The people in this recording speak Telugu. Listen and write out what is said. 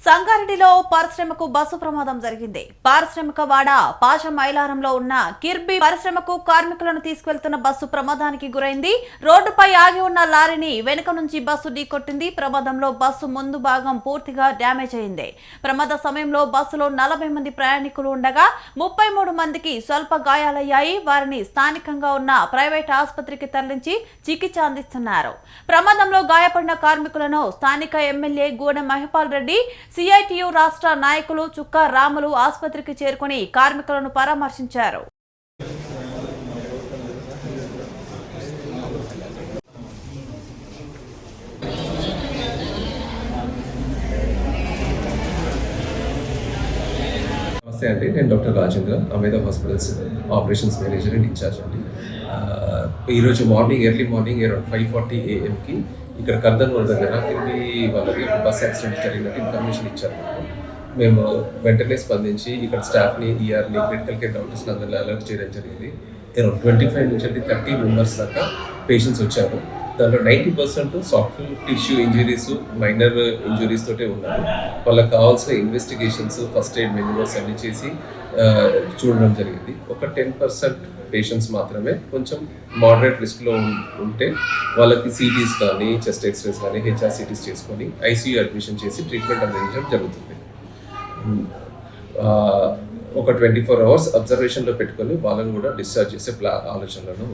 సంగారెడ్డిలో పరిశ్రమకు బస్సు ప్రమాదం జరిగింది. పారిశ్రామిక వాడ పాష మైలారంలో ఉన్న కిర్బీ పరిశ్రమకు కార్మికులను తీసుకెళ్తున్న బస్సు ప్రమాదానికి గురైంది. రోడ్డుపై ఆగి ఉన్న లారీని వెనుక నుంచి బస్సు ఢీకొట్టింది. ప్రమాదంలో బస్సు ముందు భాగం పూర్తిగా డ్యామేజ్ అయింది. ప్రమాద సమయంలో బస్సులో 40 మంది ప్రయాణికులు ఉండగా 33 మందికి స్వల్ప గాయాలయ్యాయి. వారిని స్థానికంగా ఉన్న ప్రైవేట్ ఆసుపత్రికి తరలించి చికిత్స అందిస్తున్నారు. ప్రమాదంలో గాయపడిన కార్మికులను స్థానిక ఎమ్మెల్యే గూడెం మహిపాల్ రెడ్డి, సిఐటియు రాష్ట్ర నాయకులు చుక్క రాములు ఆసుపత్రికి చేరుకుని కార్మికులను పరామర్శించారు. నమస్తే అండి, నేను doctor Rajendra, Amedha hospitals operations manager and incharge అండి. ఈరోజు ఎర్లీ మార్నింగ్ అరౌండ్ 5:40 AM ఇక్కడ కర్దనూరు దగ్గర కింది వాళ్ళకి బస్ యాక్సిడెంట్ జరిగినట్టు ఇన్ఫర్మేషన్ ఇచ్చారు. మేము వెంటనే స్పందించి ఇక్కడ స్టాఫ్ని, ఈఆర్ని, క్రిటికల్ కేర్ డాక్టర్స్ని అందరినీ అలర్ట్ చేయడం జరిగింది. అరౌండ్ 25 నుంచి 30 మెంబర్స్ దాకా పేషెంట్స్ వచ్చారు. దాంట్లో 90% soft tissue injuries, minor injuries తోటే ఉన్నారు. వాళ్ళకి కావాల్సిన ఇన్వెస్టిగేషన్స్, ఫస్ట్ ఎయిడ్ మెనూవర్స్ అన్ని చేసి చూడడం జరిగింది. ఒక 10% పేషెంట్స్ మాత్రమే కొంచెం మోడరేట్ రిస్క్లో ఉంటే వాళ్ళకి సిటీస్ కానీ, చెస్ట్ ఎక్స్రేస్ కానీ, హెచ్ఆర్సిటీస్ చేసుకొని ఐసీయూ అడ్మిషన్ చేసి ట్రీట్మెంట్ అందించడం జరుగుతుంది. ఒక 24 hours అబ్జర్వేషన్లో పెట్టుకొని వాళ్ళని కూడా డిశ్చార్జ్ చేసే ఆలోచనలో ఉన్నాం.